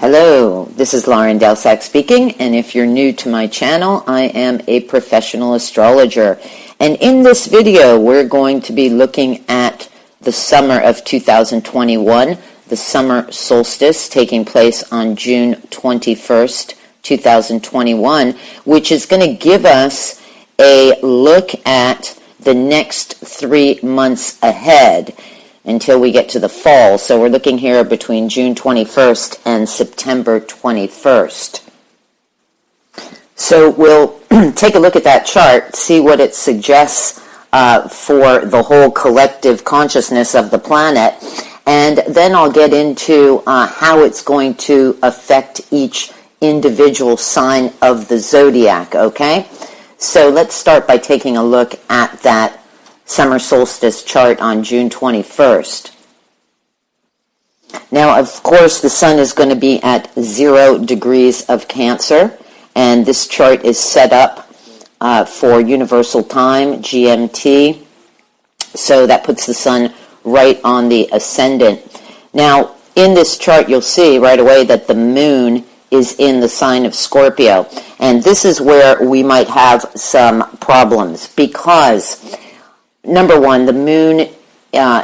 Hello, this is Lauren Delsack speaking, and if you're new to my channel, I am a professional astrologer. And in this video, we're going to be looking at the summer of 2021, the summer solstice taking place on June 21st, 2021, which is going to give us a look at the next 3 months ahead until we get to the fall. So we're looking here between June 21st and September 21st. So we'll take a look at that chart, see what it suggests for the whole collective consciousness of the planet, and then I'll get into how it's going to affect each individual sign of the zodiac, okay? So let's start by taking a look at that summer solstice chart on June 21st. Now, of course, the sun is going to be at 0 degrees of Cancer, and this chart is set up for universal time, GMT, so that puts the sun right on the ascendant. Now, in this chart, you'll see right away that the moon is in the sign of Scorpio, and this is where we might have some problems because number one, the moon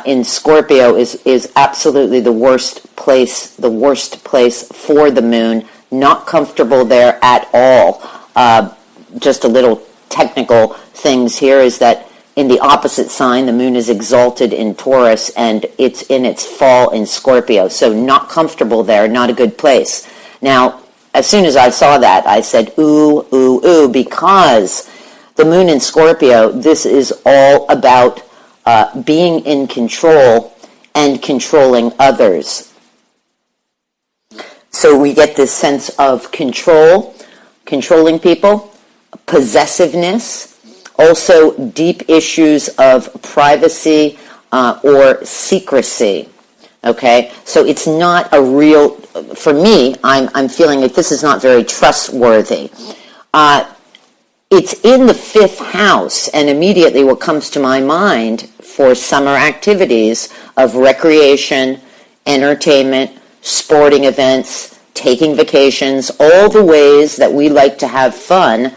in Scorpio is absolutely the worst place for the moon. Not comfortable there at all. Just a little technical things here is that in the opposite sign, the moon is exalted in Taurus and it's in its fall in Scorpio. So not comfortable there, not a good place. Now, as soon as I saw that, I said, ooh, ooh, ooh, because the moon in Scorpio, this is all about being in control and controlling others. So we get this sense of control, controlling people, possessiveness, also deep issues of privacy or secrecy. Okay, so it's not a real, for me, I'm feeling that this is not very trustworthy. It's in the 5th house, and immediately what comes to my mind for summer activities of recreation, entertainment, sporting events, taking vacations, all the ways that we like to have fun,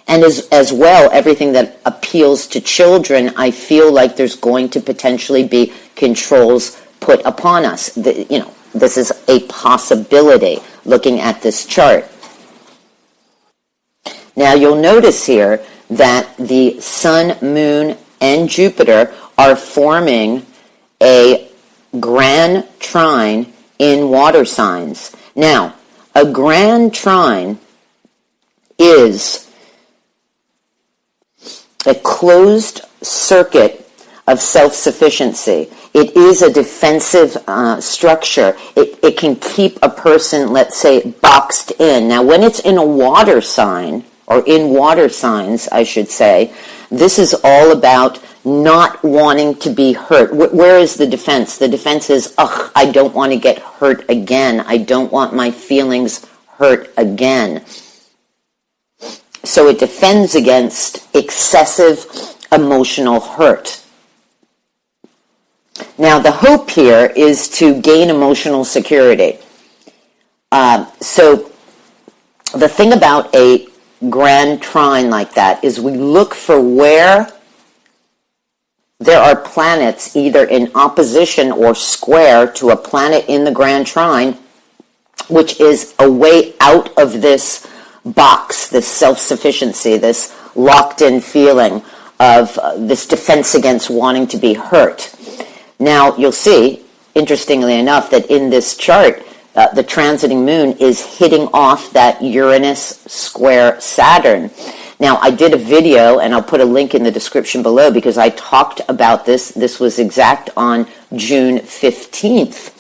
and as well, everything that appeals to children, I feel like there's going to potentially be controls put upon us. This is a possibility looking at this chart. Now, you'll notice here that the Sun, Moon, and Jupiter are forming a grand trine in water signs. Now, a grand trine is a closed circuit of self-sufficiency. It is a defensive structure. It can keep a person, let's say, boxed in. Now, when it's in a water sign, or in water signs, I should say, this is all about not wanting to be hurt. Where is the defense? The defense is, I don't want to get hurt again. I don't want my feelings hurt again. So it defends against excessive emotional hurt. Now, the hope here is to gain emotional security. So the thing about a grand trine like that is we look for where there are planets either in opposition or square to a planet in the grand trine, which is a way out of this box, this self-sufficiency, this locked-in feeling of this defense against wanting to be hurt. Now, you'll see, interestingly enough, that in this chart, the transiting moon is hitting off that Uranus square Saturn. Now, I did a video, and I'll put a link in the description below, because I talked about this. This was exact on June 15th,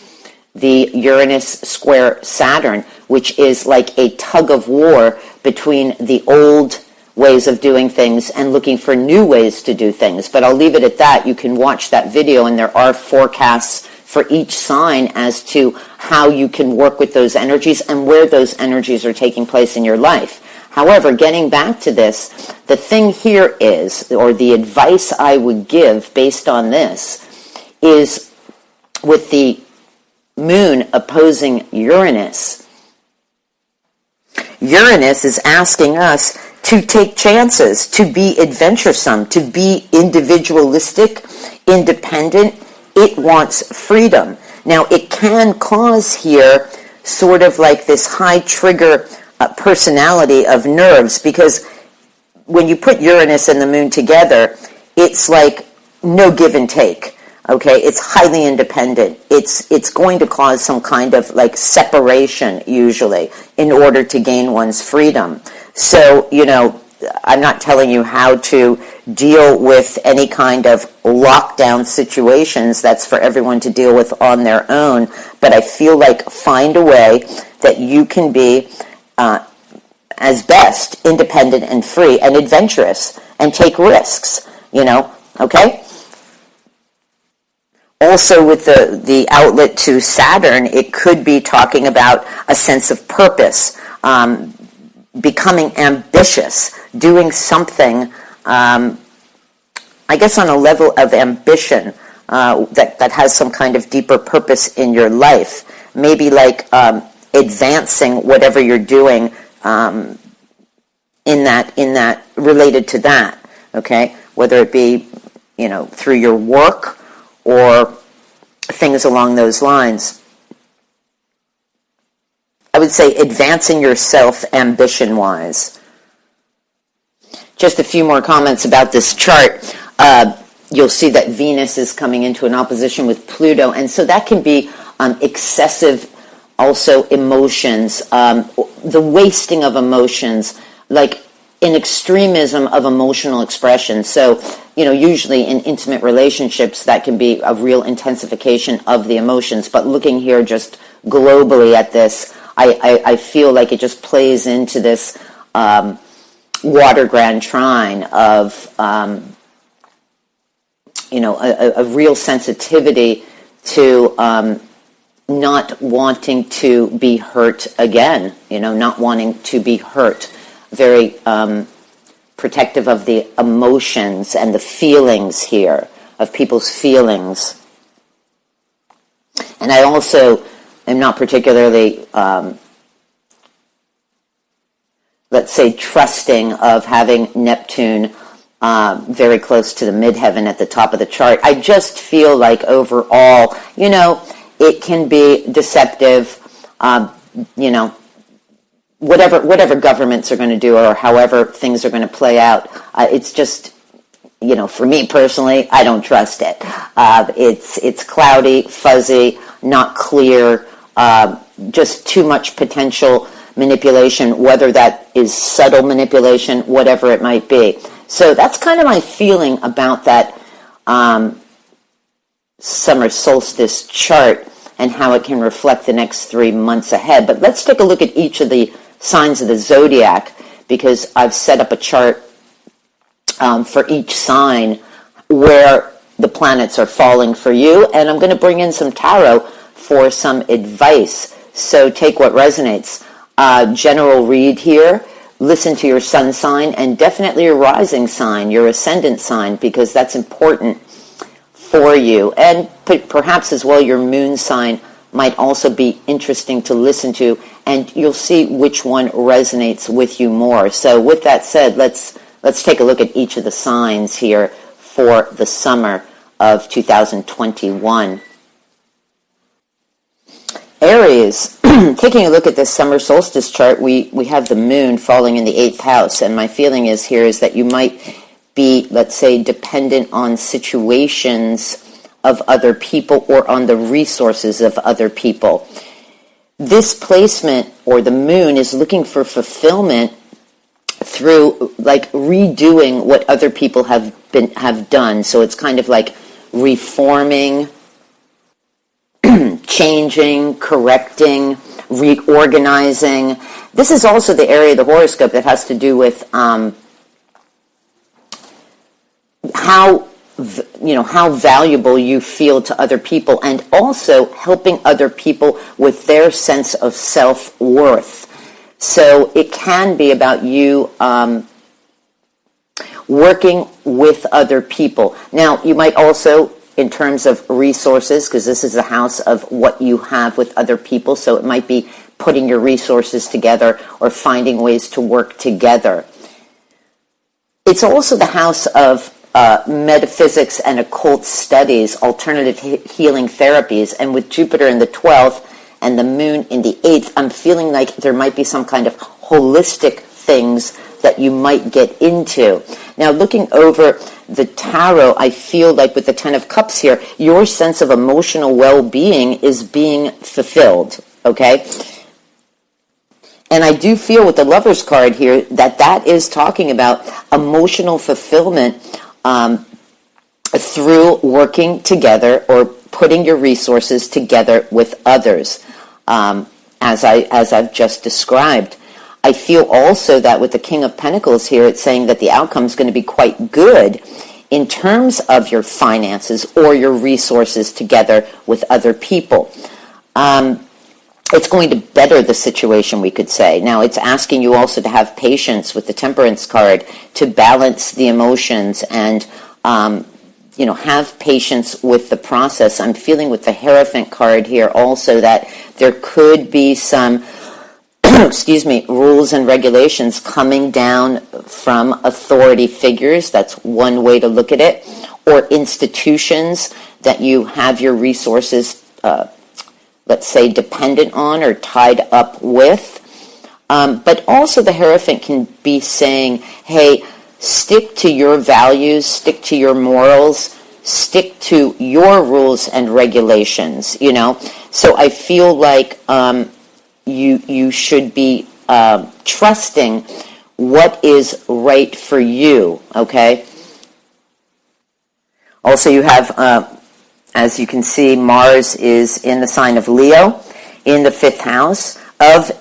the Uranus square Saturn, which is like a tug of war between the old ways of doing things and looking for new ways to do things. But I'll leave it at that. You can watch that video, and there are forecasts for each sign as to how you can work with those energies and where those energies are taking place in your life. However, getting back to this, the thing here is, or the advice I would give based on this, is with the moon opposing Uranus, Uranus is asking us to take chances, to be adventuresome, to be individualistic, independent. It wants freedom. Now, it can cause here sort of like this high trigger personality of nerves, because when you put Uranus and the moon together, it's like no give and take. Okay, it's highly independent. It's going to cause some kind of like separation usually in order to gain one's freedom. So, I'm not telling you how to deal with any kind of lockdown situations. That's for everyone to deal with on their own. But I feel like find a way that you can be as best independent and free and adventurous and take risks, okay? Also, with the outlet to Saturn, it could be talking about a sense of purpose, becoming ambitious, doing something, I guess on a level of ambition that has some kind of deeper purpose in your life. Maybe like advancing whatever you're doing in that related to that, okay? Whether it be, through your work or things along those lines. I would say advancing yourself ambition-wise. Just a few more comments about this chart. You'll see that Venus is coming into an opposition with Pluto, and so that can be excessive, also emotions, the wasting of emotions, like an extremism of emotional expression. So, usually in intimate relationships, that can be a real intensification of the emotions. But looking here just globally at this, I feel like it just plays into this water grand trine of, a real sensitivity to not wanting to be hurt again, not wanting to be hurt. Very protective of the emotions and the feelings here, of people's feelings. And I also am not particularly, let's say, trusting of having Neptune very close to the midheaven at the top of the chart. I just feel like overall, it can be deceptive, whatever governments are going to do or however things are going to play out, it's just, for me personally, I don't trust it. It's cloudy, fuzzy, not clear, just too much potential manipulation, whether that is subtle manipulation, whatever it might be. So that's kind of my feeling about that summer solstice chart and how it can reflect the next 3 months ahead. But let's take a look at each of the signs of the zodiac, because I've set up a chart for each sign where the planets are falling for you, and I'm going to bring in some tarot for some advice. So take what resonates. General read here. Listen to your sun sign and definitely your rising sign, your ascendant sign, because that's important for you. And perhaps as well your moon sign might also be interesting to listen to, and you'll see which one resonates with you more. So with that said, let's take a look at each of the signs here for the summer of 2021. Aries, taking a look at this summer solstice chart, we have the moon falling in the 8th house, and my feeling is that you might be, let's say, dependent on situations of other people or on the resources of other people. This placement, or the moon, is looking for fulfillment through like redoing what other people have done. So it's kind of like reforming, changing, correcting, reorganizing. This is also the area of the horoscope that has to do with how valuable you feel to other people, and also helping other people with their sense of self-worth. So it can be about you working with other people. Now, you might also, in terms of resources, because this is the house of what you have with other people, so it might be putting your resources together or finding ways to work together. It's also the house of metaphysics and occult studies, alternative healing therapies, and with Jupiter in the 12th and the moon in the 8th, I'm feeling like there might be some kind of holistic things that you might get into. Now, looking over the tarot, I feel like with the Ten of Cups here, your sense of emotional well-being is being fulfilled, okay? And I do feel with the Lovers card here that is talking about emotional fulfillment through working together or putting your resources together with others, as I've just described. I feel also that with the King of Pentacles here, it's saying that the outcome is going to be quite good in terms of your finances or your resources together with other people. It's going to better the situation, we could say. Now, it's asking you also to have patience with the Temperance card, to balance the emotions and, have patience with the process. I'm feeling with the Hierophant card here also that there could be some rules and regulations coming down from authority figures. That's one way to look at it. Or institutions that you have your resources, let's say, dependent on or tied up with. But also the Hierophant can be saying, hey, stick to your values, stick to your morals, stick to your rules and regulations, So I feel like you should be trusting what is right for you, okay? Also, you have, as you can see, Mars is in the sign of Leo, in the 5th house of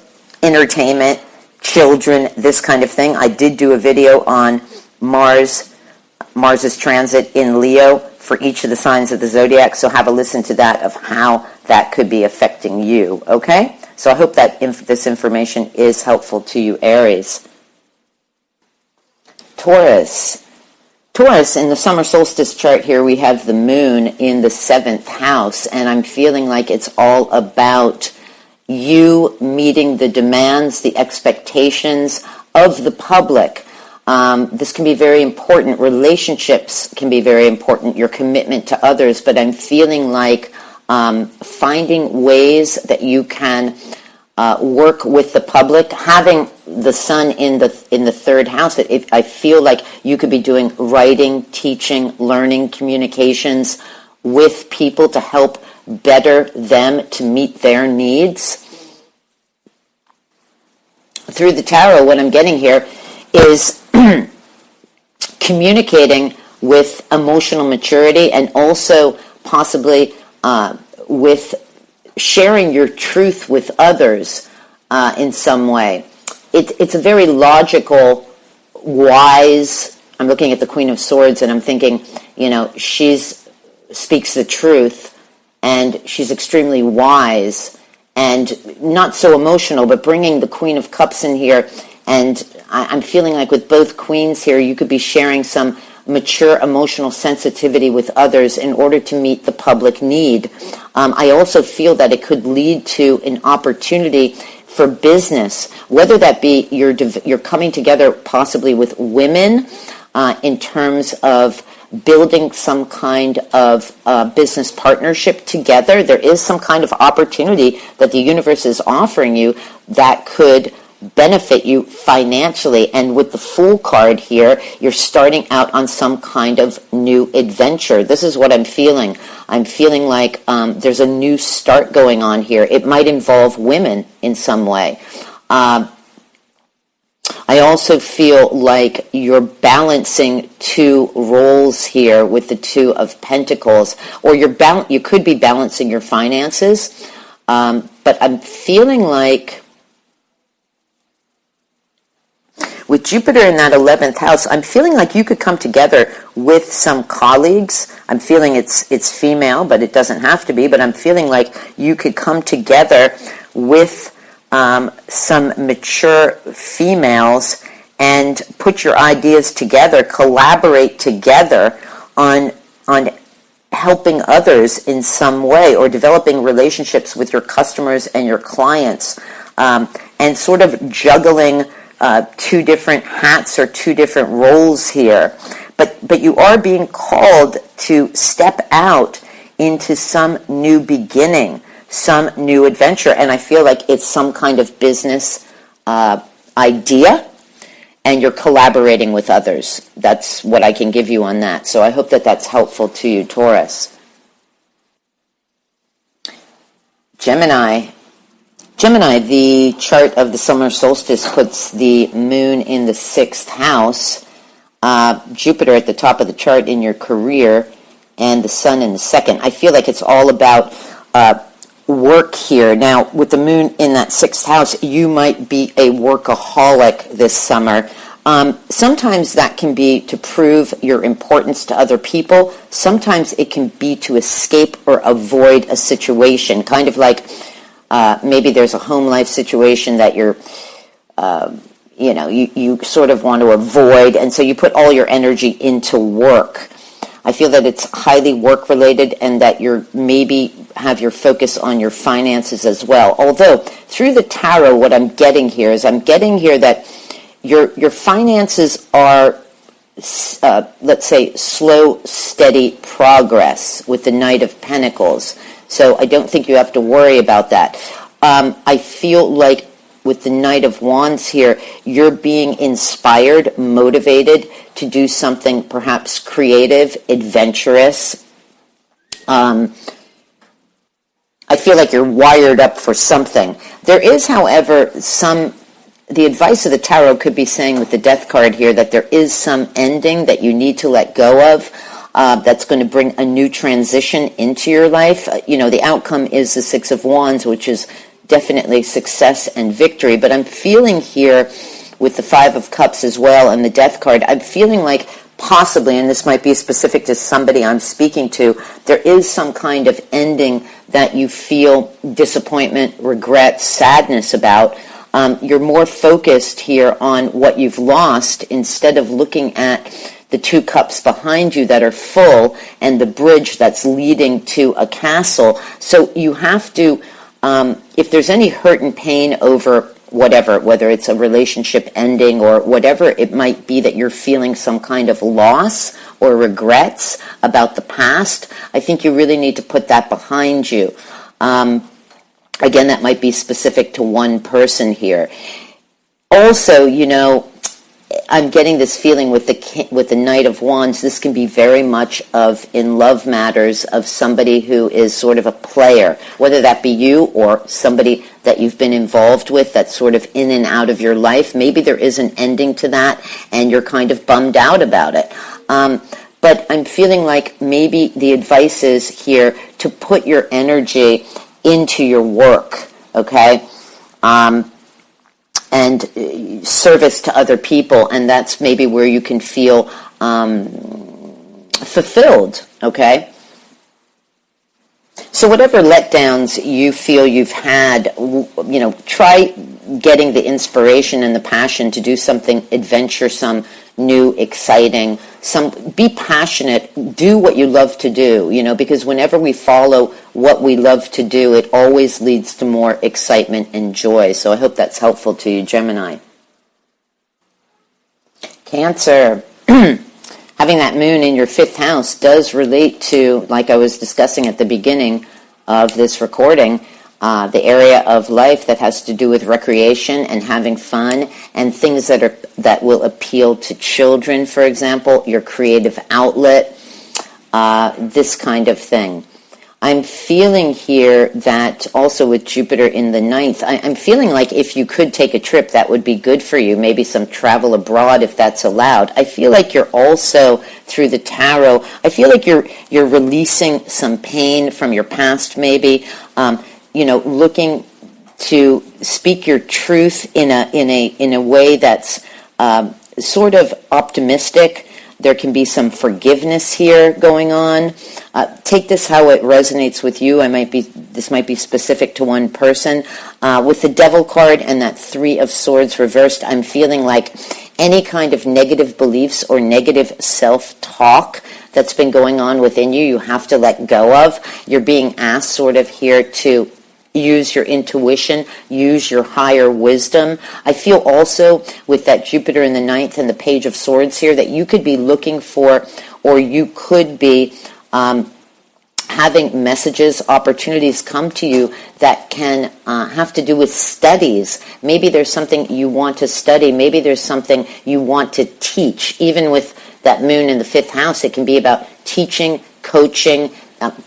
entertainment, children, this kind of thing. I did do a video on Mars's transit in Leo for each of the signs of the zodiac, so have a listen to that of how that could be affecting you, okay? So I hope that this information is helpful to you, Aries. Taurus. Taurus, in the Summer Solstice Chart here, we have the moon in the 7th house, and I'm feeling like it's all about you meeting the demands, the expectations of the public. This can be very important. Relationships can be very important, your commitment to others, but I'm feeling like finding ways that you can work with the public. Having the sun in the 3rd house, I feel like you could be doing writing, teaching, learning, communications with people to help better them to meet their needs. Through the tarot, what I'm getting here is communicating with emotional maturity and also possibly with sharing your truth with others in some way. It's a very logical, wise, I'm looking at the Queen of Swords and I'm thinking, she speaks the truth and she's extremely wise and not so emotional, but bringing the Queen of Cups in here, and I'm feeling like with both queens here, you could be sharing some mature emotional sensitivity with others in order to meet the public need. I also feel that it could lead to an opportunity for business, whether that be you're coming together possibly with women in terms of building some kind of business partnership together. There is some kind of opportunity that the universe is offering you that could benefit you financially. And with the Fool card here, you're starting out on some kind of new adventure. This is what I'm feeling. I'm feeling like there's a new start going on here. It might involve women in some way. I also feel like you're balancing two roles here with the Two of Pentacles, or you could be balancing your finances, but I'm feeling like with Jupiter in that 11th house, I'm feeling like you could come together with some colleagues. I'm feeling it's female, but it doesn't have to be, but I'm feeling like you could come together with some mature females and put your ideas together, collaborate together on helping others in some way or developing relationships with your customers and your clients. and sort of juggling two different hats or two different roles here. But you are being called to step out into some new beginning, some new adventure. And I feel like it's some kind of business idea, and you're collaborating with others. That's what I can give you on that. So I hope that that's helpful to you, Taurus. Gemini, the chart of the summer solstice puts the moon in the 6th house, Jupiter at the top of the chart in your career, and the sun in the 2nd. I feel like it's all about work here. Now, with the moon in that 6th house, you might be a workaholic this summer. Sometimes that can be to prove your importance to other people. Sometimes it can be to escape or avoid a situation, kind of like maybe there's a home life situation that you're, you sort of want to avoid, and so you put all your energy into work. I feel that it's highly work-related and that you're maybe have your focus on your finances as well. Although, through the tarot, what I'm getting here is that your finances are, let's say, slow, steady progress with the Knight of Pentacles. So I don't think you have to worry about that. I feel like with the Knight of Wands here, you're being inspired, motivated to do something perhaps creative, adventurous. I feel like you're wired up for something. There is, however, the advice of the tarot could be saying with the Death card here that there is some ending that you need to let go of. That's going to bring a new transition into your life. The outcome is the 6 of Wands, which is definitely success and victory. But I'm feeling here with the 5 of Cups as well and the Death card, I'm feeling like possibly, and this might be specific to somebody I'm speaking to, there is some kind of ending that you feel disappointment, regret, sadness about. You're more focused here on what you've lost instead of looking at the 2 cups behind you that are full and the bridge that's leading to a castle. So you have to, if there's any hurt and pain over whatever, whether it's a relationship ending or whatever it might be that you're feeling some kind of loss or regrets about the past, I think you really need to put that behind you. Again, that might be specific to one person here. Also, I'm getting this feeling with the Knight of Wands, this can be very much of in love matters of somebody who is sort of a player, whether that be you or somebody that you've been involved with that's sort of in and out of your life. Maybe there is an ending to that and you're kind of bummed out about it. But I'm feeling like maybe the advice is here to put your energy into your work, okay? And service to other people, and that's maybe where you can feel fulfilled, okay? So whatever letdowns you feel you've had, try getting the inspiration and the passion to do something adventuresome, new, exciting, be passionate, do what you love to do, because whenever we follow what we love to do, it always leads to more excitement and joy. So I hope that's helpful to you, Gemini. Cancer. Having that moon in your 5th house does relate to, like I was discussing at the beginning of this recording, the area of life that has to do with recreation and having fun and things that will appeal to children, for example, your creative outlet, this kind of thing. I'm feeling here that also with Jupiter in the 9th, I'm feeling like if you could take a trip, that would be good for you. Maybe some travel abroad if that's allowed. I feel like you're also, through the tarot, I feel like you're releasing some pain from your past maybe, looking to speak your truth in a way that's sort of optimistic. There can be some forgiveness here going on. Take this how it resonates with you. This might be specific to one person. With the Devil card and that 3 of Swords reversed, I'm feeling like any kind of negative beliefs or negative self-talk that's been going on within you, you have to let go of. You're being asked sort of here to use your intuition, use your higher wisdom. I feel also with that Jupiter in the ninth and the Page of Swords here that you could be looking for, or you could be having messages, opportunities come to you that can have to do with studies. Maybe there's something you want to study. Maybe there's something you want to teach. Even with that moon in the fifth house, it can be about teaching, coaching,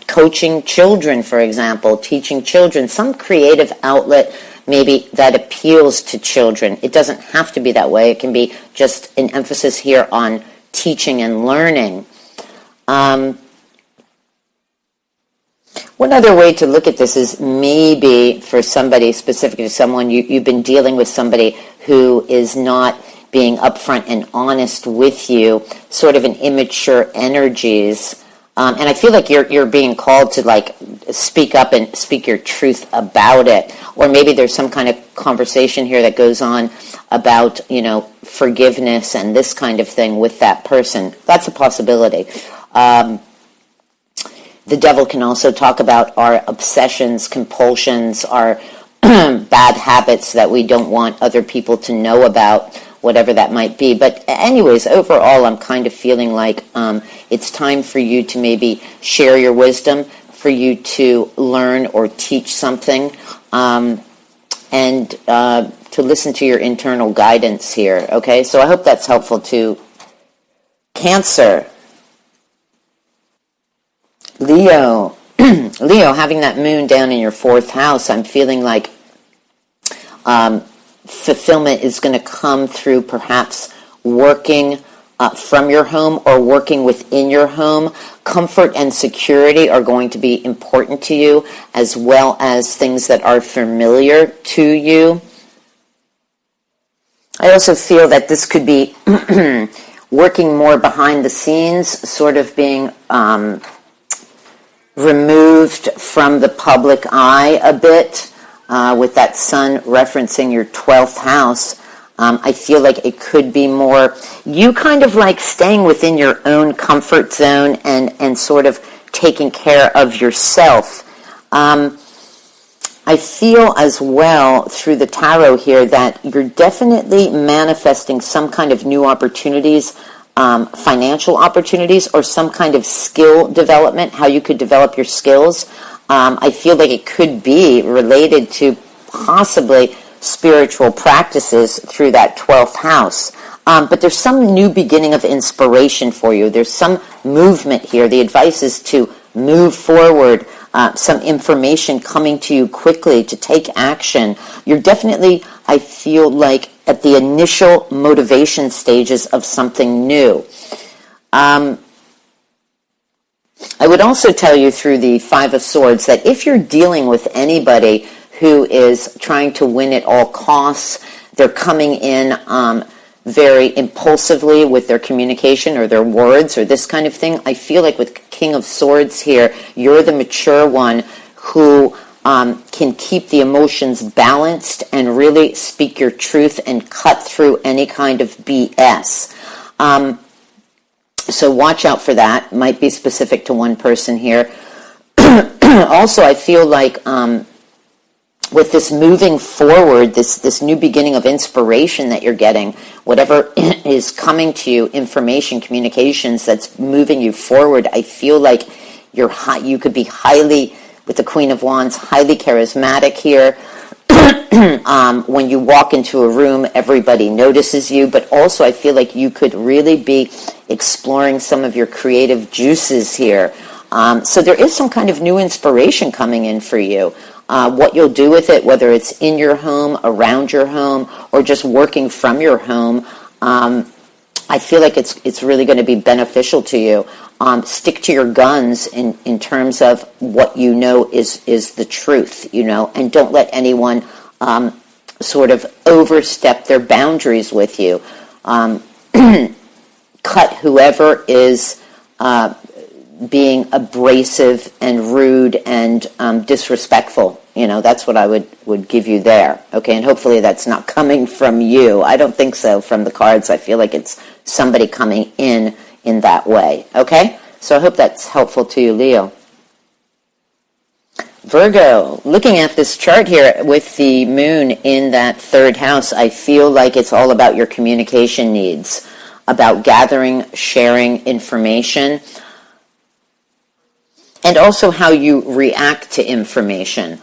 coaching children, for example, teaching children, some creative outlet maybe that appeals to children. It doesn't have to be that way. It can be just an emphasis here on teaching and learning. One other way to look at this is maybe for somebody, specifically someone, you've been dealing with somebody who is not being upfront and honest with you, sort of an immature energies. And I feel like you're being called to like speak up and speak your truth about it. Or maybe there's some kind of conversation here that goes on about, forgiveness and this kind of thing with that person. That's a possibility. The devil can also talk about our obsessions, compulsions, our bad habits that we don't want other people to know about, whatever that might be. But anyways, overall, I'm kind of feeling like it's time for you to maybe share your wisdom, for you to learn or teach something, and to listen to your internal guidance here, okay? So I hope that's helpful to Cancer. Leo, having that moon down in your fourth house, I'm feeling like fulfillment is going to come through perhaps working from your home or working within your home. Comfort and security are going to be important to you, as well as things that are familiar to you. I also feel that this could be working more behind the scenes, sort of being removed from the public eye a bit, with that sun referencing your 12th house. I feel like it could be more you kind of like staying within your own comfort zone and sort of taking care of yourself. I feel as well through the tarot here that you're definitely manifesting some kind of new opportunities, financial opportunities, or some kind of skill development, how you could develop your skills. I feel like it could be related to possibly spiritual practices through that 12th house. But there's some new beginning of inspiration for you. There's some movement here. The advice is to move forward, some information coming to you quickly to take action. You're definitely, I feel like, at the initial motivation stages of something new. I would also tell you through the Five of Swords that if you're dealing with anybody who is trying to win at all costs, they're coming in very impulsively with their communication or their words or this kind of thing, I feel like with King of Swords here, you're the mature one who can keep the emotions balanced and really speak your truth and cut through any kind of BS. So watch out for that. Might be specific to one person here. Also, I feel like with this moving forward, this new beginning of inspiration that you're getting, whatever is coming to you, information, communications that's moving you forward, I feel like you could be highly, with the Queen of Wands, highly charismatic here. When you walk into a room, everybody notices you, but also I feel like you could really be exploring some of your creative juices here. So there is some kind of new inspiration coming in for you. What you'll do with it, whether it's in your home, around your home, or just working from your home, I feel like it's really going to be beneficial to you. Stick to your guns in terms of what you know is the truth, and don't let anyone sort of overstep their boundaries with you. Cut whoever is being abrasive and rude and disrespectful. That's what I would give you there. Okay, and hopefully that's not coming from you. I don't think so from the cards. I feel like it's somebody coming in that way. Okay, so I hope that's helpful to you, Leo. Virgo, looking at this chart here with the moon in that third house, I feel like it's all about your communication needs, about gathering, sharing information, and also how you react to information.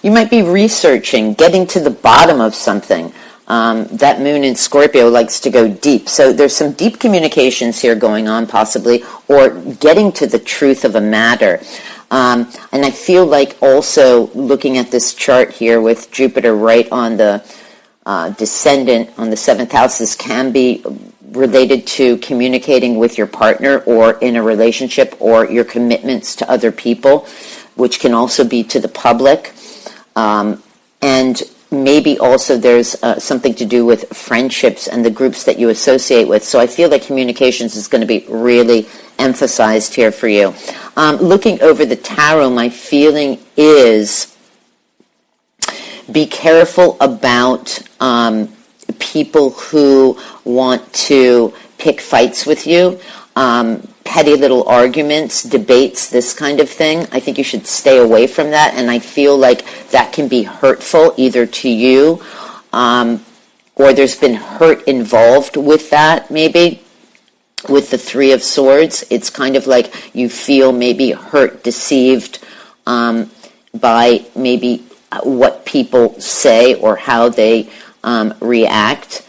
You might be researching, getting to the bottom of something. That moon in Scorpio likes to go deep. So there's some deep communications here going on possibly, or getting to the truth of a matter. And I feel like also looking at this chart here with Jupiter right on the descendant on the 7th house, this can be related to communicating with your partner or in a relationship or your commitments to other people, which can also be to the public. And maybe also there's something to do with friendships and the groups that you associate with. So I feel like communications is going to be really emphasized here for you. Looking over the tarot, my feeling is be careful about people who want to pick fights with you. Petty little arguments, debates, this kind of thing. I think you should stay away from that, and I feel like that can be hurtful either to you or there's been hurt involved with that, maybe. With the Three of Swords, it's kind of like you feel maybe hurt, deceived by maybe what people say or how they react.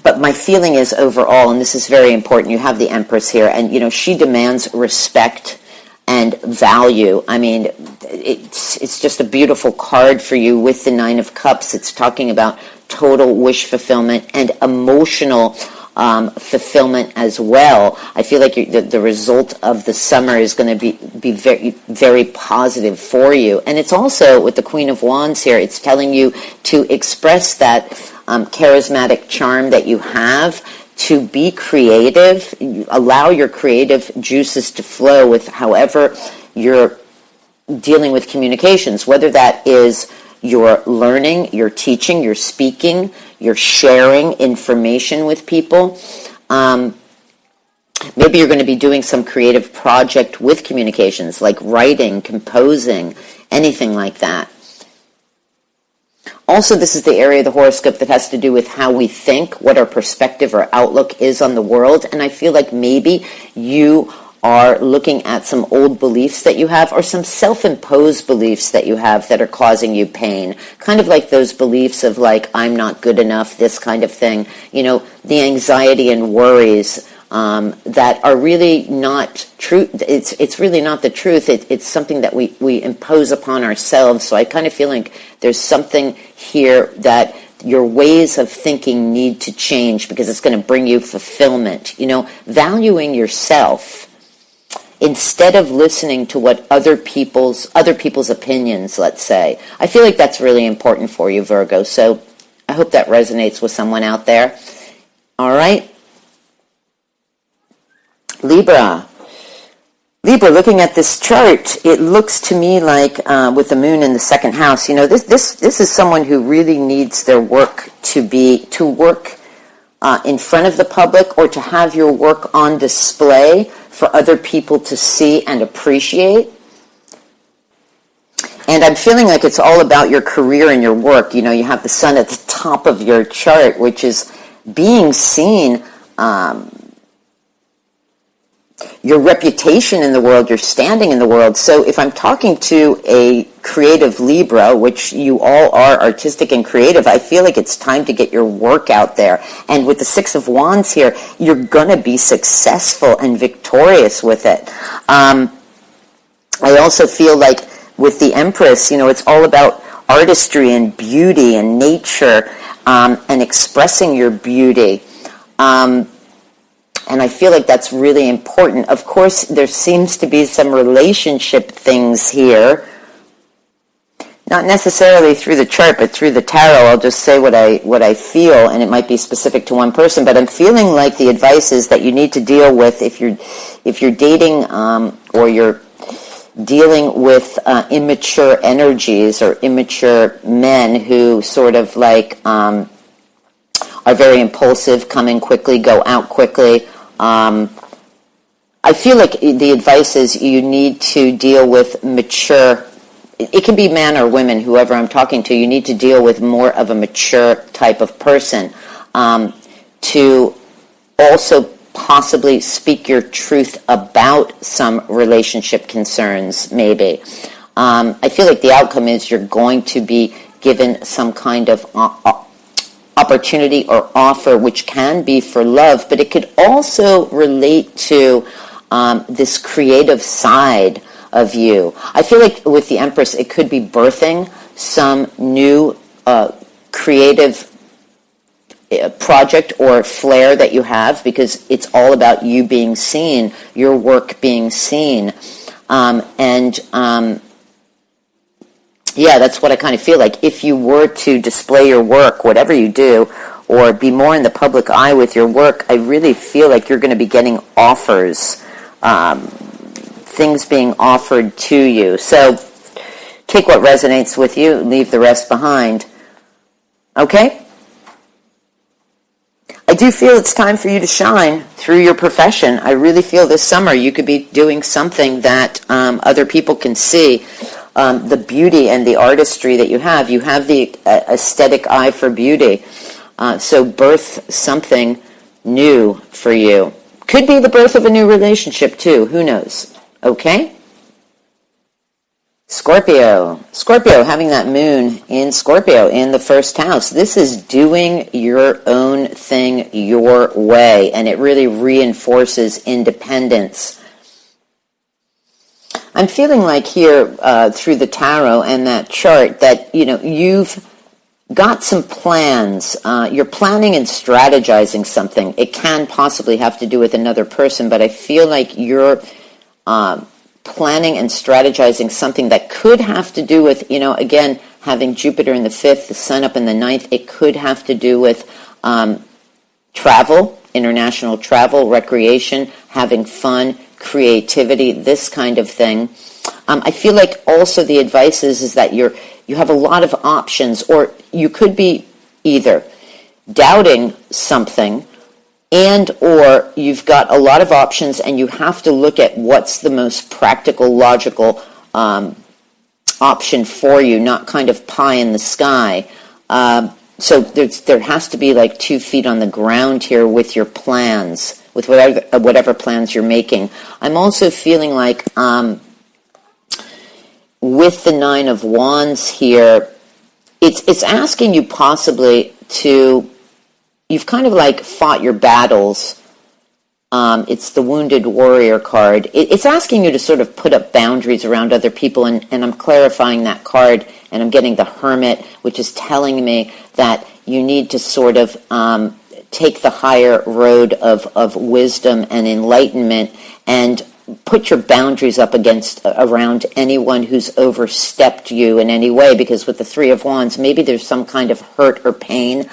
But my feeling is overall, and this is very important, you have the Empress here, and, you know, she demands respect and value. I mean, it's just a beautiful card for you with the Nine of Cups. It's talking about total wish fulfillment and emotional fulfillment as well. I feel like the result of the summer is going to be very, very positive for you. And it's also, with the Queen of Wands here, it's telling you to express that charismatic charm that you have, to be creative, allow your creative juices to flow with however you're dealing with communications, whether that is you're learning, you're teaching, you're speaking, you're sharing information with people. Maybe you're going to be doing some creative project with communications, like writing, composing, anything like that. Also, this is the area of the horoscope that has to do with how we think, what our perspective or outlook is on the world. And I feel like maybe you are looking at some old beliefs that you have, or some self-imposed beliefs that you have that are causing you pain. Kind of like those beliefs of like, I'm not good enough, this kind of thing. You know, the anxiety and worries that are really not true. It's really not the truth. It's something that we impose upon ourselves. So I kind of feel like there's something here that your ways of thinking need to change, because it's going to bring you fulfillment. You know, valuing yourself instead of listening to what other people's opinions, let's say. I feel like that's really important for you, Virgo. So I hope that resonates with someone out there. All right. Libra, looking at this chart, it looks to me like with the moon in the second house, you know, this is someone who really needs their work to work in front of the public, or to have your work on display for other people to see and appreciate. And I'm feeling like it's all about your career and your work. You know, you have the sun at the top of your chart, which is being seen, your reputation in the world, your standing in the world. So if I'm talking to a creative Libra, which you all are, artistic and creative, I feel like it's time to get your work out there. And with the Six of Wands here, you're going to be successful and victorious with it. I also feel like with the Empress, you know, it's all about artistry and beauty and nature, and expressing your beauty. And I feel like that's really important. Of course, there seems to be some relationship things here. Not necessarily through the chart, but through the tarot. I'll just say what I feel, and it might be specific to one person. But I'm feeling like the advice is that you need to deal with, if you're dating or you're dealing with immature energies or immature men who sort of like are very impulsive, come in quickly, go out quickly. I I feel like the advice is you need to deal with mature, it can be man or women, whoever I'm talking to, you need to deal with more of a mature type of person to also possibly speak your truth about some relationship concerns, maybe. I feel like the outcome is you're going to be given some kind of opportunity or offer, which can be for love, but it could also relate to this creative side of you. I feel like with the Empress, it could be birthing some new creative project or flair that you have, because it's all about you being seen, your work being seen. Yeah, that's what I kind of feel like. If you were to display your work, whatever you do, or be more in the public eye with your work, I really feel like you're going to be getting offers, things being offered to you. So take what resonates with you, leave the rest behind. Okay? I do feel it's time for you to shine through your profession. I really feel this summer you could be doing something that other people can see. The beauty and the artistry that you have. You have the aesthetic eye for beauty. So birth something new for you. Could be the birth of a new relationship too. Who knows? Okay? Scorpio. Scorpio, having that moon in Scorpio in the first house. This is doing your own thing your way, and it really reinforces independence. I'm feeling like here through the tarot and that chart that, you've got some plans. You're planning and strategizing something. It can possibly have to do with another person, but I feel like you're planning and strategizing something that could have to do with, again, having Jupiter in the 5th, the Sun up in the 9th. It could have to do with travel, international travel, recreation, having fun, creativity, this kind of thing. I feel like also the advice is that you have a lot of options, or you could be either doubting something and or you've got a lot of options and you have to look at what's the most practical, logical option for you, not kind of pie in the sky. So there has to be like 2 feet on the ground here with your plans, with whatever plans you're making. I'm also feeling like with the 9 of Wands here, it's asking you possibly to, you've kind of like fought your battles. It's the Wounded Warrior card. It's asking you to sort of put up boundaries around other people, and I'm clarifying that card, and I'm getting the Hermit, which is telling me that you need to sort of take the higher road of wisdom and enlightenment and put your boundaries up around anyone who's overstepped you in any way, because with the 3 of Wands, maybe there's some kind of hurt or pain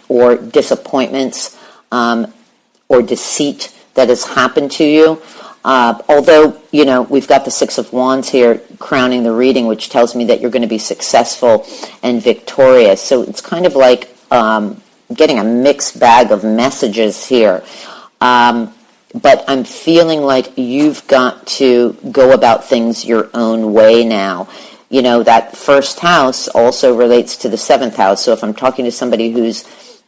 or disappointments or deceit that has happened to you. Although, we've got the 6 of Wands here crowning the reading, which tells me that you're going to be successful and victorious. So it's kind of like getting a mixed bag of messages here. But I'm feeling like you've got to go about things your own way now. That first house also relates to the 7th house. So if I'm talking to somebody who's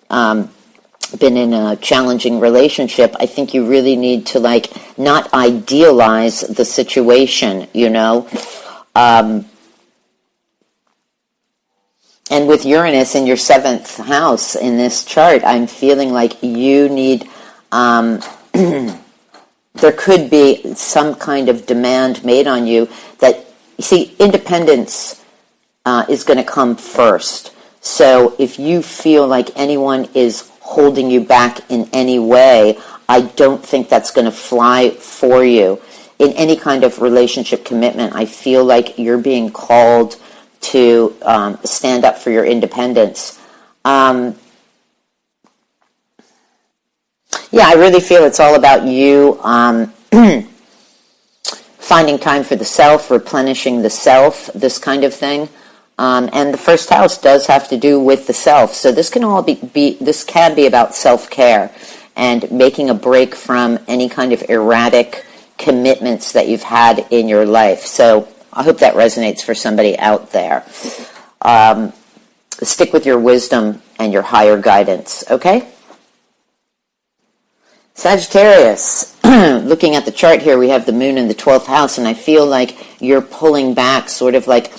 been in a challenging relationship, I think you really need to not idealize the situation, and with Uranus in your 7th house in this chart, I'm feeling like you need, there could be some kind of demand made on you that, you see, independence is going to come first. So if you feel like anyone is holding you back in any way, I don't think that's going to fly for you. In any kind of relationship commitment, I feel like you're being called to stand up for your independence. Yeah, I really feel it's all about you finding time for the self, replenishing the self, this kind of thing. And the first house does have to do with the self. So this can all be this can be about self-care and making a break from any kind of erratic commitments that you've had in your life. So I hope that resonates for somebody out there. Stick with your wisdom and your higher guidance, okay? Sagittarius, looking at the chart here, we have the moon in the 12th house, and I feel like you're pulling back, sort of like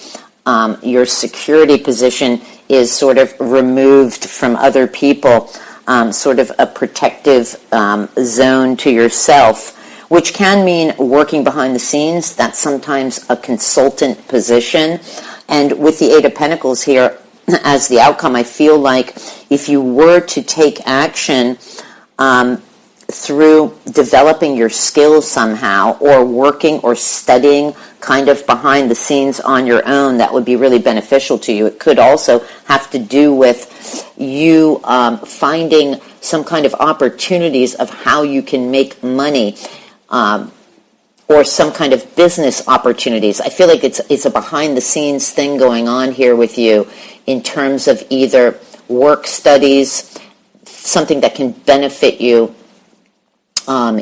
your security position is sort of removed from other people, sort of a protective zone to yourself, which can mean working behind the scenes. That's sometimes a consultant position. And with the Eight of Pentacles here as the outcome, I feel like if you were to take action through developing your skills somehow, or working or studying kind of behind the scenes on your own, that would be really beneficial to you. It could also have to do with you finding some kind of opportunities of how you can make money, or some kind of business opportunities. I feel like it's a behind the scenes thing going on here with you in terms of either work, studies, something that can benefit you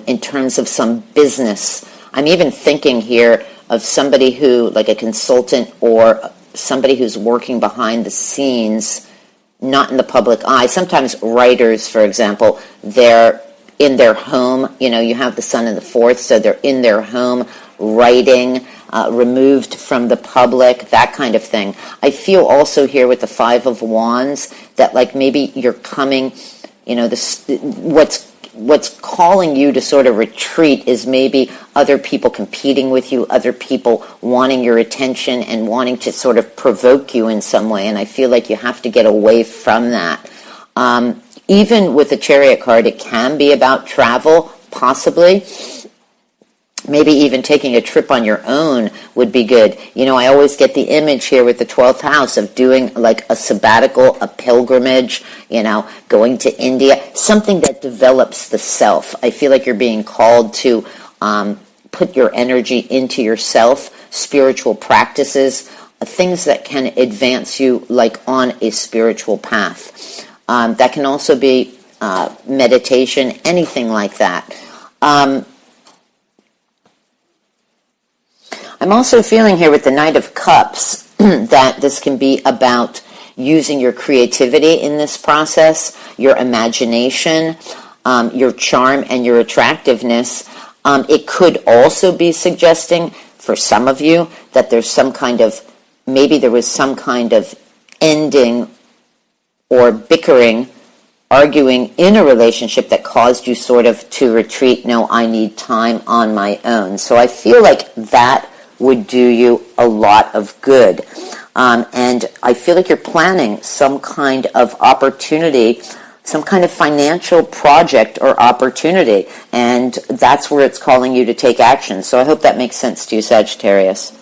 in terms of some business. I'm even thinking here of somebody who, like a consultant or somebody who's working behind the scenes, not in the public eye. Sometimes writers, for example, they're in their home. You know, you have the sun in the 4th, so they're in their home writing, removed from the public, that kind of thing. I feel also here with the 5 of Wands that like maybe you're coming, you know, what's calling you to sort of retreat is maybe other people competing with you, other people wanting your attention and wanting to sort of provoke you in some way. And I feel like you have to get away from that. Even with the Chariot card, it can be about travel, possibly. Maybe even taking a trip on your own would be good. You know, I always get the image here with the 12th house of doing like a sabbatical, a pilgrimage, you know, going to India, something that develops the self. I feel like you're being called to put your energy into yourself, spiritual practices, things that can advance you like on a spiritual path. That can also be meditation, anything like that. I'm also feeling here with the Knight of Cups that this can be about using your creativity in this process, your imagination, your charm, and your attractiveness. It could also be suggesting for some of you that there's some kind of, maybe there was some kind of ending or bickering, arguing in a relationship that caused you sort of to retreat. No, I need time on my own. So I feel like that would do you a lot of good. And I feel like you're planning some kind of opportunity, some kind of financial project or opportunity, and that's where it's calling you to take action. So I hope that makes sense to you, Sagittarius.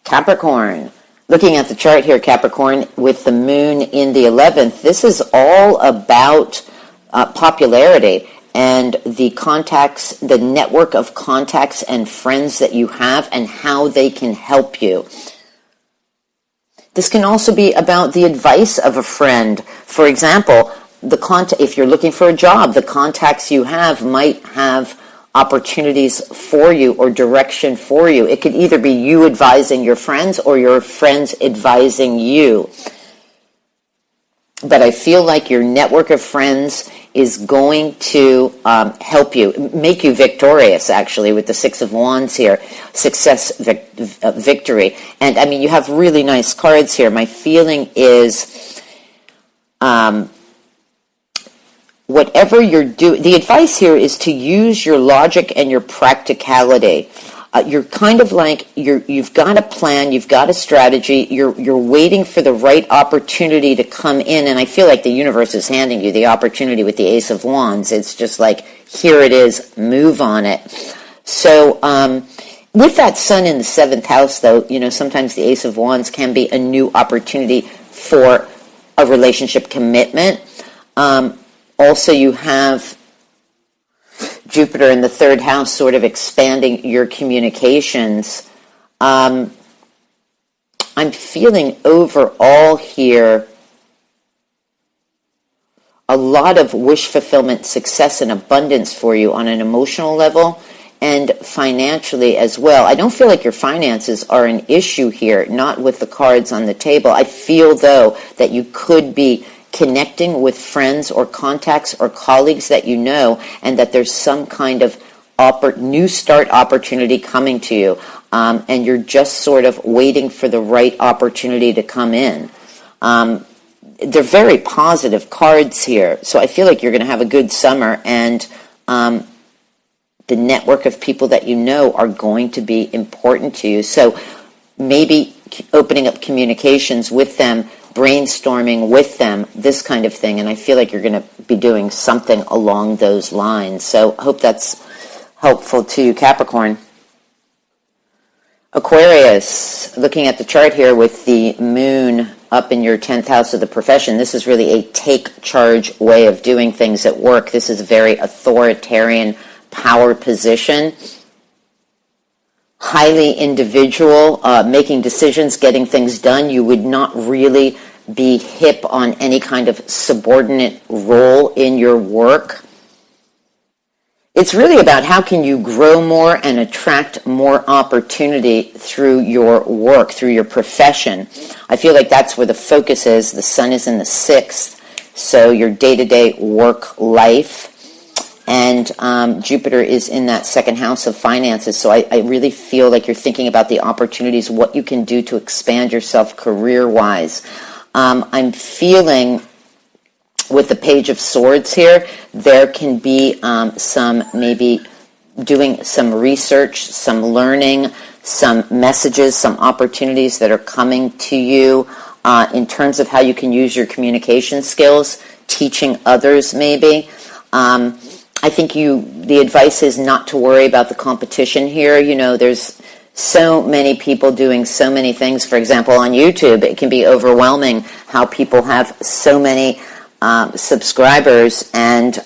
Capricorn. Looking at the chart here, Capricorn, with the moon in the 11th, this is all about popularity and the contacts, the network of contacts and friends that you have and how they can help you. This can also be about the advice of a friend. For example, if you're looking for a job, the contacts you have might have opportunities for you or direction for you. It could either be you advising your friends or your friends advising you. But I feel like your network of friends is going to help you, make you victorious, actually, with the 6 of Wands here. Success, victory. And, I mean, you have really nice cards here. My feeling is whatever you're doing, the advice here is to use your logic and your practicality. You're kind of like, you've got a plan, you've got a strategy, you're waiting for the right opportunity to come in, and I feel like the universe is handing you the opportunity with the Ace of Wands. It's just like, here it is, move on it. So, with that sun in the 7th house, though, you know, sometimes the Ace of Wands can be a new opportunity for a relationship commitment. Also, you have Jupiter in the 3rd house sort of expanding your communications. I'm feeling overall here a lot of wish fulfillment, success, and abundance for you on an emotional level and financially as well. I don't feel like your finances are an issue here, not with the cards on the table. I feel, though, that you could be connecting with friends or contacts or colleagues that you know, and that there's some kind of new start opportunity coming to you, and you're just sort of waiting for the right opportunity to come in. They're very positive cards here, so I feel like you're going to have a good summer, and the network of people that you know are going to be important to you. So maybe opening up communications with them, brainstorming with them, this kind of thing, and I feel like you're going to be doing something along those lines. So I hope that's helpful to you, Capricorn. Aquarius, looking at the chart here with the moon up in your 10th house of the profession, this is really a take charge way of doing things at work. This is a very authoritarian power position, highly individual, making decisions, getting things done. You would not really be hip on any kind of subordinate role in your work. It's really about how can you grow more and attract more opportunity through your work, through your profession. I feel like that's where the focus is. The sun is in the 6th, so your day-to-day work life. And Jupiter is in that 2nd house of finances, so I really feel like you're thinking about the opportunities, what you can do to expand yourself career-wise. I'm feeling with the Page of Swords here, there can be some maybe doing some research, some learning, some messages, some opportunities that are coming to you in terms of how you can use your communication skills, teaching others maybe. I think the advice is not to worry about the competition here. You know, there's so many people doing so many things. For example, on YouTube, it can be overwhelming how people have so many subscribers, and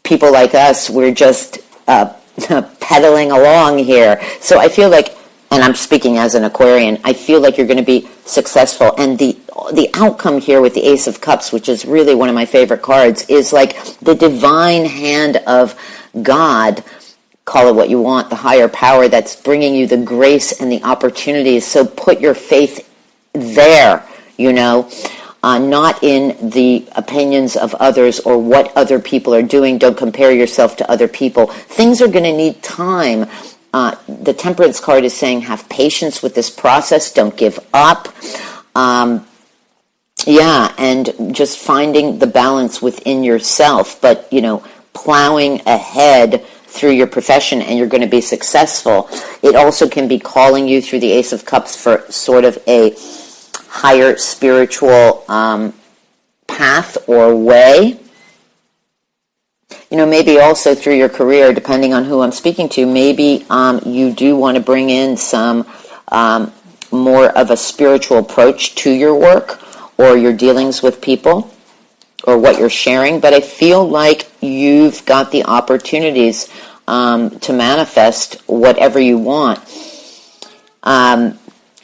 people like us, we're just pedaling along here. So I feel like, and I'm speaking as an Aquarian, I feel like you're going to be successful. And the outcome here with the Ace of Cups, which is really one of my favorite cards, is like the divine hand of God, call it what you want, the higher power that's bringing you the grace and the opportunities. So put your faith there, you know, not in the opinions of others or what other people are doing. Don't compare yourself to other people. Things are going to need time. The Temperance card is saying have patience with this process. Don't give up. And just finding the balance within yourself. But, you know, plowing ahead through your profession, and you're going to be successful. It also can be calling you through the Ace of Cups for sort of a higher spiritual path or way. You know, maybe also through your career, depending on who I'm speaking to, maybe you do want to bring in some more of a spiritual approach to your work or your dealings with people or what you're sharing. But I feel like you've got the opportunities to manifest whatever you want.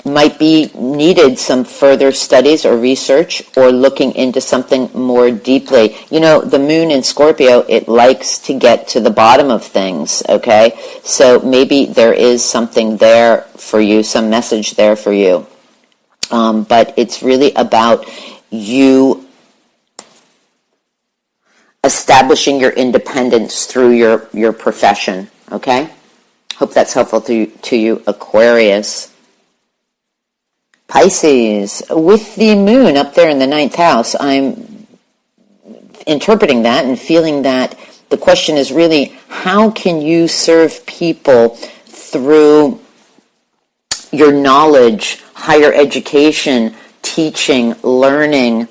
Might be needed some further studies or research or looking into something more deeply. You know, the moon in Scorpio, it likes to get to the bottom of things, okay? So maybe there is something there for you, some message there for you. But it's really about you establishing your independence through your profession, okay? Hope that's helpful to you, Aquarius. Pisces, with the moon up there in the 9th house, I'm interpreting that and feeling that the question is really, how can you serve people through your knowledge, higher education, teaching, learning,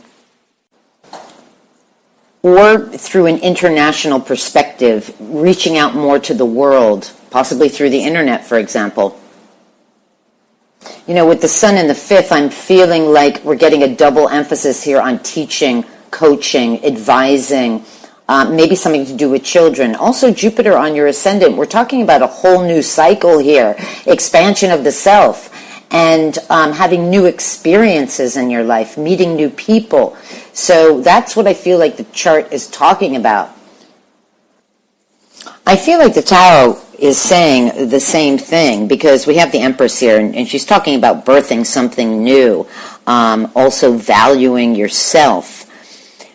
or through an international perspective, reaching out more to the world, possibly through the internet, for example. You know, with the sun in the 5th, I'm feeling like we're getting a double emphasis here on teaching, coaching, advising, maybe something to do with children. Also, Jupiter on your ascendant, we're talking about a whole new cycle here, expansion of the self, and having new experiences in your life, meeting new people. So that's what I feel like the chart is talking about. I feel like the tarot is saying the same thing, because we have the Empress here, and she's talking about birthing something new, also valuing yourself,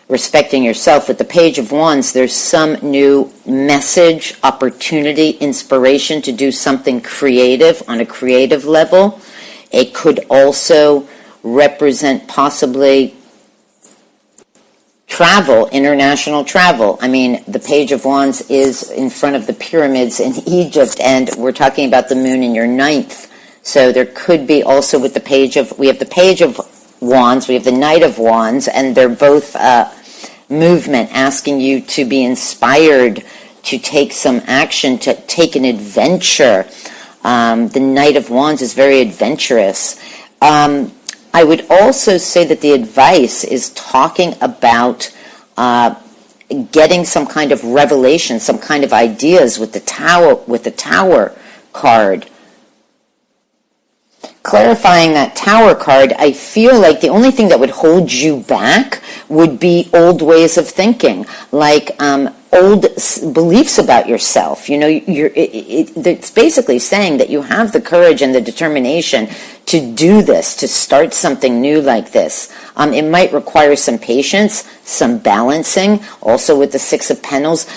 respecting yourself. With the Page of Wands, there's some new message, opportunity, inspiration to do something creative on a creative level. It could also represent possibly travel, international travel. I mean, the Page of Wands is in front of the pyramids in Egypt, and we're talking about the moon in your 9th. So there could be also with the we have the Page of Wands, we have the Knight of Wands, and they're both movement, asking you to be inspired, to take some action, to take an adventure. The Knight of Wands is very adventurous. I would also say that the advice is talking about getting some kind of revelation, some kind of ideas with the Tower card. Clarifying that Tower card, I feel like the only thing that would hold you back would be old ways of thinking, like old beliefs about yourself. You know, it's basically saying that you have the courage and the determination to do this, to start something new like this. It might require some patience, some balancing, also with the Six of Pentacles,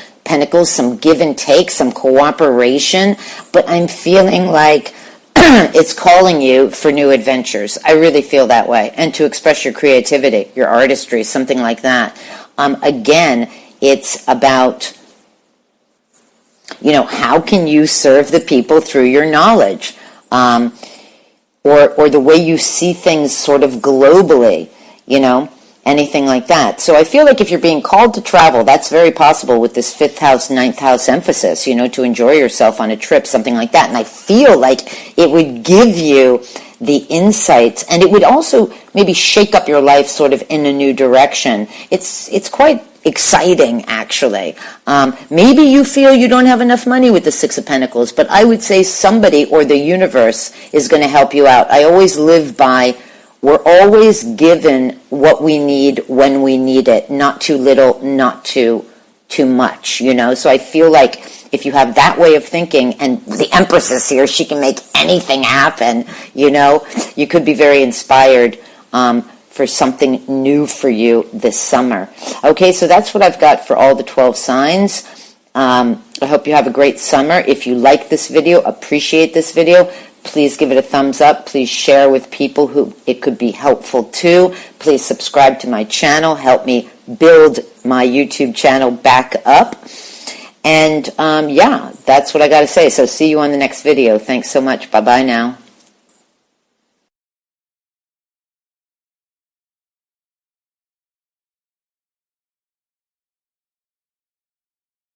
some give and take, some cooperation, but I'm feeling like it's calling you for new adventures. I really feel that way. And to express your creativity, your artistry, something like that. Again, it's about, how can you serve the people through your knowledge? Or the way you see things sort of globally, anything like that. So I feel like if you're being called to travel, that's very possible with this 5th house, 9th house emphasis, to enjoy yourself on a trip, something like that. And I feel like it would give you the insights, and it would also maybe shake up your life sort of in a new direction. It's quite exciting, actually. Maybe you feel you don't have enough money with the Six of Pentacles, but I would say somebody or the universe is going to help you out. I always live by, we're always given what we need when we need it, not too little, not too much, So I feel like if you have that way of thinking, and the Empress is here, she can make anything happen, you could be very inspired for something new for you this summer. Okay, so that's what I've got for all the 12 signs. I hope you have a great summer. If you like this video, appreciate this video, please give it a thumbs up. Please share with people who it could be helpful to. Please subscribe to my channel. Help me build my YouTube channel back up. And yeah, that's what I got to say. So see you on the next video. Thanks so much. Bye-bye now.